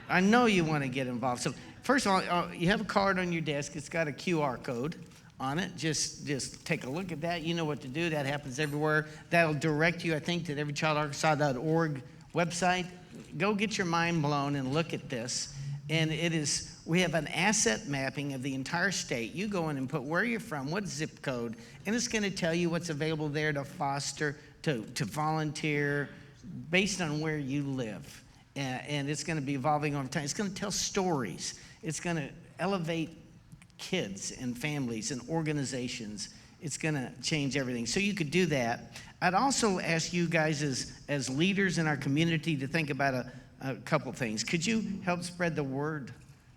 I know you want to get involved. So first of all, you have a card on your desk. It's got a QR code on it. Just take a look at that. You know what to do. That happens everywhere. That'll direct you, I think, to the everychildarkansas.org website. Go get your mind blown and look at this. And we have an asset mapping of the entire state. You go in and put where you're from, what zip code, and it's going to tell you what's available there to foster, to volunteer, based on where you live. And it's going to be evolving over time. It's going to tell stories. It's going to elevate kids and families and organizations. It's going to change everything. So you could do that. I'd also ask you guys as leaders in our community to think about a couple things. Could you help spread the word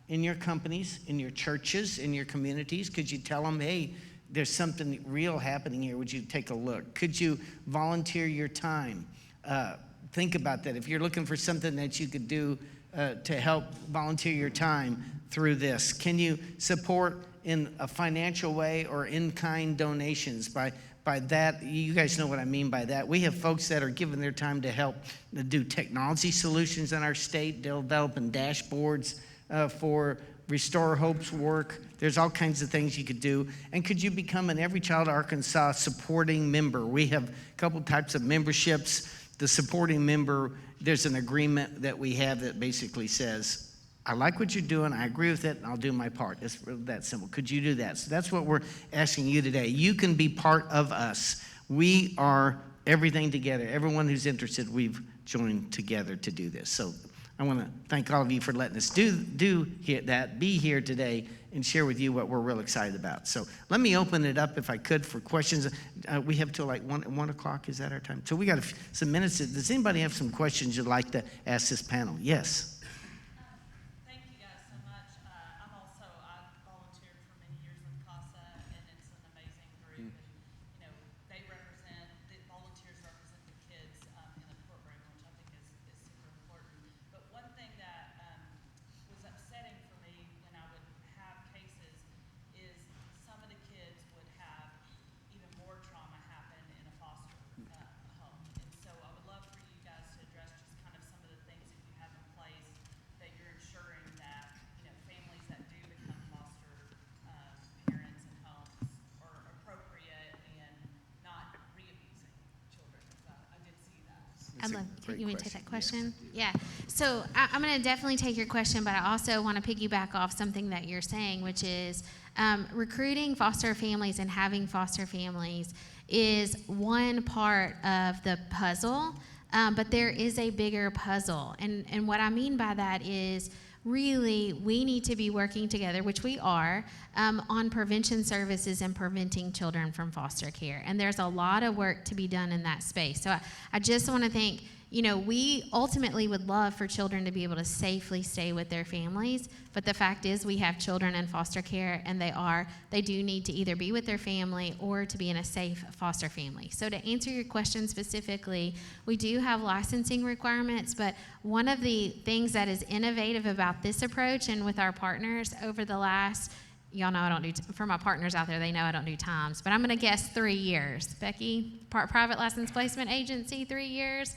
in your companies, in your churches, in your communities? Could you tell them, hey, there's something real happening here. Would you take a look? Could you volunteer your time? Think about that. If you're looking for something that you could do to help volunteer your time through this, can you support in a financial way or in-kind donations? By that, you guys know what I mean by that. We have folks that are giving their time to help do technology solutions in our state, developing dashboards for Restore Hope's work. There's all kinds of things you could do. And could you become an Every Child Arkansas supporting member? We have a couple types of memberships. The supporting member, there's an agreement that we have that basically says, I like what you're doing, I agree with it, and I'll do my part. It's that simple. Could you do that? So that's what we're asking you today. You can be part of us. We are everything together. Everyone who's interested, we've joined together to do this. So I want to thank all of you for letting us be here today, and share with you what we're real excited about. So let me open it up, if I could, for questions. We have till like 1 o'clock, is that our time? So we got some minutes. Does anybody have some questions you'd like to ask this panel? Yes. I'd That's a love great you want to take question. that question. Yeah. So I'm going to definitely take your question, but I also want to piggyback off something that you're saying, which is recruiting foster families and having foster families is one part of the puzzle, but there is a bigger puzzle. And what I mean by that is really we need to be working together, which we are, on prevention services and preventing children from foster care. And there's a lot of work to be done in that space. So I just want to think, we ultimately would love for children to be able to safely stay with their families, but the fact is we have children in foster care, and they do need to either be with their family or to be in a safe foster family. So to answer your question specifically, we do have licensing requirements, but one of the things that is innovative about this approach and with our partners over the last, y'all know I don't do, for my partners out there, they know I don't do times, but I'm gonna guess 3 years. Becky, private license placement agency, 3 years?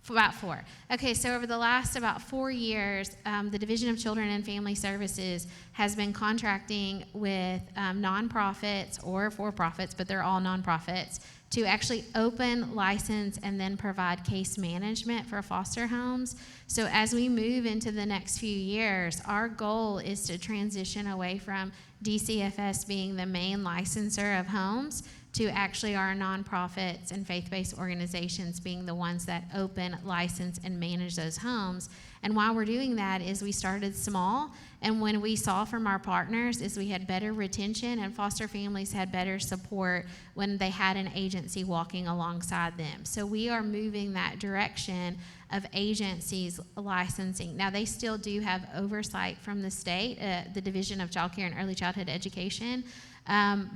About 4. Okay, so over the last about 4 years, the Division of Children and Family Services has been contracting with nonprofits or for-profits, but they're all nonprofits, to actually open, license, and then provide case management for foster homes. So as we move into the next few years, our goal is to transition away from DCFS being the main licensor of homes to actually our nonprofits and faith-based organizations being the ones that open, license, and manage those homes. And while we're doing that is we started small, and when we saw from our partners is we had better retention and foster families had better support when they had an agency walking alongside them. So we are moving that direction of agencies licensing. Now, they still do have oversight from the state, the Division of Child Care and Early Childhood Education,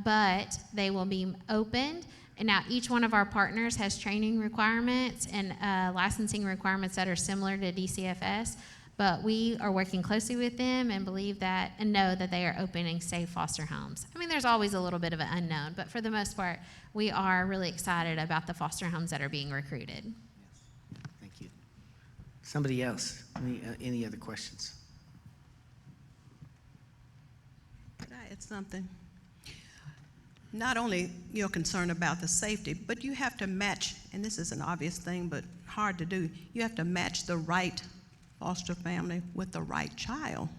but they will be opened. And now each one of our partners has training requirements and licensing requirements that are similar to DCFS, but we are working closely with them and believe that and know that they are opening safe foster homes. I mean, there's always a little bit of an unknown, but for the most part, we are really excited about the foster homes that are being recruited. Thank you. Somebody else? Any other questions? Could I add something? Not only you're concerned about the safety, but you have to match, and this is an obvious thing, but hard to do, you have to match the right foster family with the right child.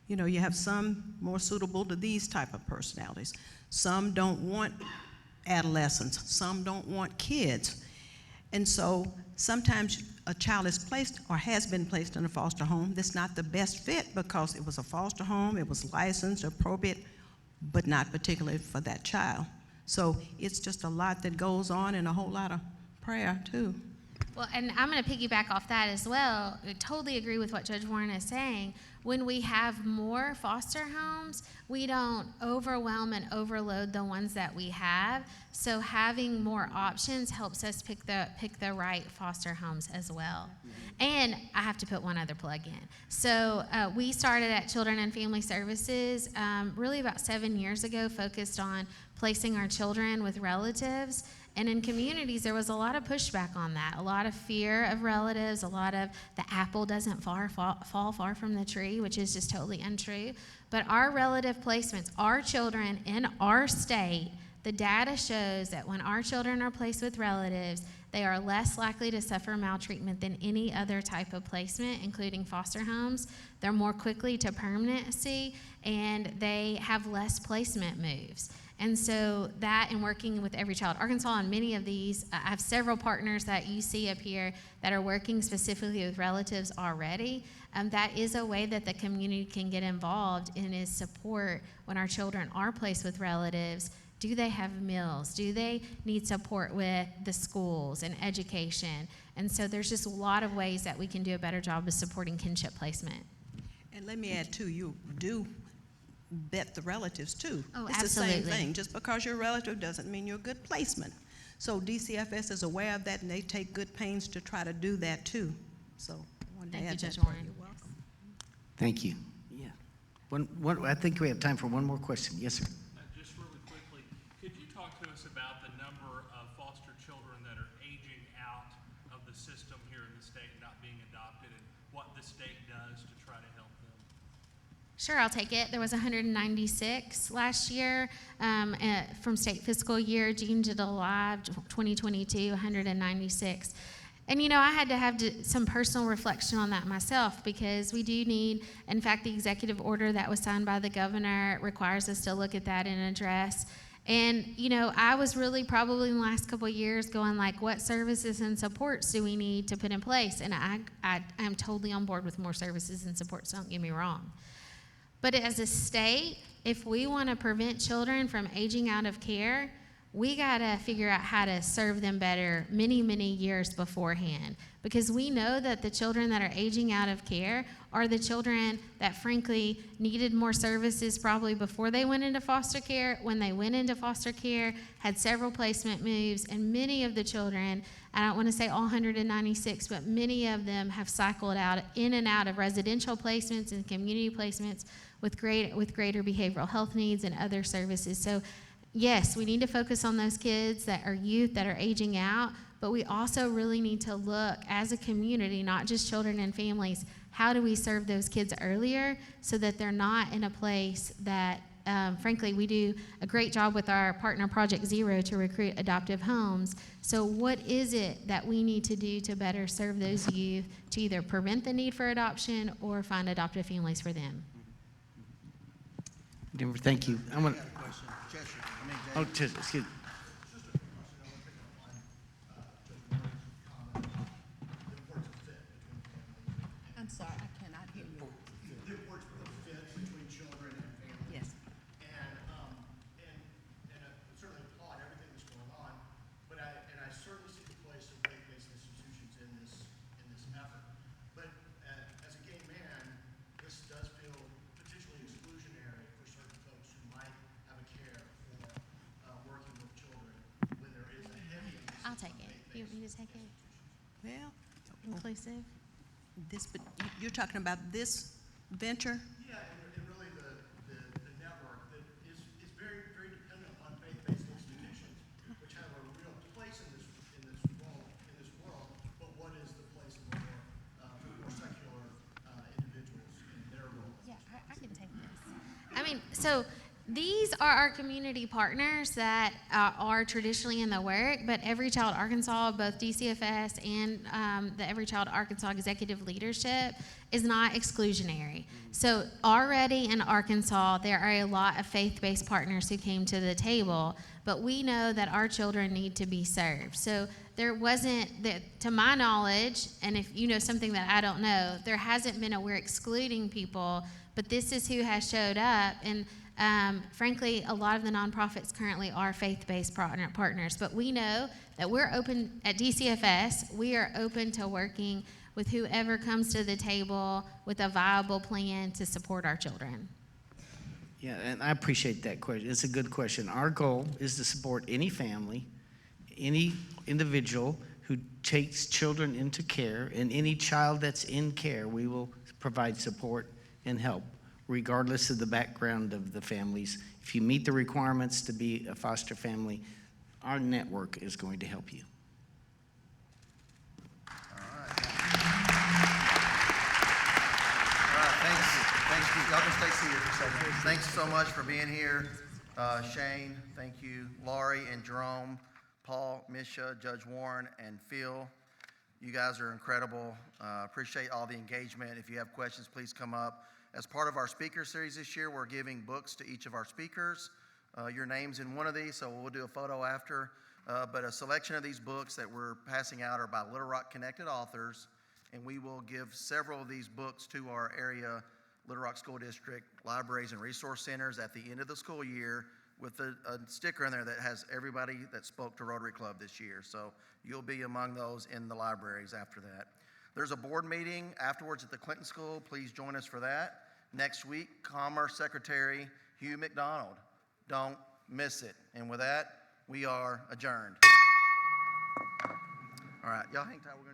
You have some more suitable to these type of personalities. Some don't want adolescents. Some don't want kids. And so sometimes a child is placed or has been placed in a foster home that's not the best fit because it was a foster home, it was licensed, appropriate, but not particularly for that child. So it's just a lot that goes on and a whole lot of prayer too. Well, and I'm going to piggyback off that as well. I totally agree with what Judge Warren is saying. When we have more foster homes, we don't overwhelm and overload the ones that we have. So having more options helps us pick the right foster homes as well. And I have to put one other plug in. So we started at Children and Family Services really about 7 years ago, focused on placing our children with relatives. And in communities, there was a lot of pushback on that, a lot of fear of relatives, a lot of the apple doesn't fall far from the tree, which is just totally untrue. But our relative placements, our children in our state, the data shows that when our children are placed with relatives, they are less likely to suffer maltreatment than any other type of placement, including foster homes. They're more quickly to permanency, and they have less placement moves. And so that, and working with Every Child Arkansas and many of these, I have several partners that you see up here that are working specifically with relatives already. That is a way that the community can get involved in is support when our children are placed with relatives. Do they have meals? Do they need support with the schools and education? And so there's just a lot of ways that we can do a better job of supporting kinship placement. And let me add too, you do vet the relatives too. Oh, it's absolutely. the same thing. Just because you're a relative doesn't mean you're a good placement. So DCFS is aware of that, and they take good pains to try to do that too. So I wanted to Thank you, add Judge that. Warren. You're welcome. Thank you. Yeah. I think we have time for one more question. Yes, sir. Just really quickly, could you talk to us about the number of foster children that are aging out of the system here in the state and not being adopted, and what the state does to try to help them? Sure, I'll take it. There was 196 last year from state fiscal year, June to July 2022, 196. And I had to have some personal reflection on that myself, because we do need, in fact, the executive order that was signed by the governor requires us to look at that and address. And, I was really probably in the last couple of years going like, what services and supports do we need to put in place? And I am totally on board with more services and supports, don't get me wrong. But as a state, if we want to prevent children from aging out of care, we got to figure out how to serve them better many, many years beforehand. Because we know that the children that are aging out of care are the children that frankly needed more services probably before they went into foster care. When they went into foster care, had several placement moves, and many of the children, I don't want to say all 196, but many of them have cycled out in and out of residential placements and community placements with greater behavioral health needs and other services. So yes, we need to focus on those kids that are youth that are aging out, but we also really need to look as a community, not just children and families, how do we serve those kids earlier so that they're not in a place that, frankly, we do a great job with our partner Project Zero to recruit adoptive homes. So what is it that we need to do to better serve those youth to either prevent the need for adoption or find adoptive families for them? Denver, thank you. I'm gonna. Oh, excuse me. I'm sorry, I cannot hear you. The importance of the fit between children and families. Yes. And I certainly applaud everything that's going on, but I certainly see the place of faith-based institutions in this effort. But as a gay man, this does feel potentially exclusionary for certain folks who might have a care for working with children when there is a heavy emphasis I'll take on it. faith-based You want me to take it? Well, Inclusive? but you're talking about this venture? Yeah, and really the network that is very, very dependent upon faith-based institutions, which have a real place in this world, but what is the place of more secular individuals in their role? Yeah, I can take this. I mean, so these are our community partners that are traditionally in the work, but Every Child Arkansas, both DCFS and the Every Child Arkansas executive leadership is not exclusionary. So already in Arkansas, there are a lot of faith-based partners who came to the table, but we know that our children need to be served. So there wasn't, to my knowledge, and if you know something that I don't know, there hasn't been we're excluding people, but this is who has showed up. And frankly, a lot of the nonprofits currently are faith-based partners, but we know that we're open at DCFS. We are open to working with whoever comes to the table with a viable plan to support our children. Yeah, and I appreciate that question. It's a good question. Our goal is to support any family, any individual who takes children into care, and any child that's in care, we will provide support and help, regardless of the background of the families. If you meet the requirements to be a foster family, our network is going to help you. Thanks. Y'all can stay seated for a second. Thanks so much for being here. Shane, thank you. Laurie and Jerome, Paul, Misha, Judge Warren, and Phil. You guys are incredible. Appreciate all the engagement. If you have questions, please come up. As part of our speaker series this year, we're giving books to each of our speakers. Your name's in one of these, so we'll do a photo after. But a selection of these books that we're passing out are by Little Rock Connected authors, and we will give several of these books to our area Little Rock School District libraries and resource centers at the end of the school year with a sticker in there that has everybody that spoke to Rotary Club this year. So you'll be among those in the libraries after that. There's a board meeting afterwards at the Clinton School. Please join us for that. Next week, Commerce Secretary Hugh McDonald. Don't miss it. And with that, we are adjourned. All right, y'all hang tight. We're gonna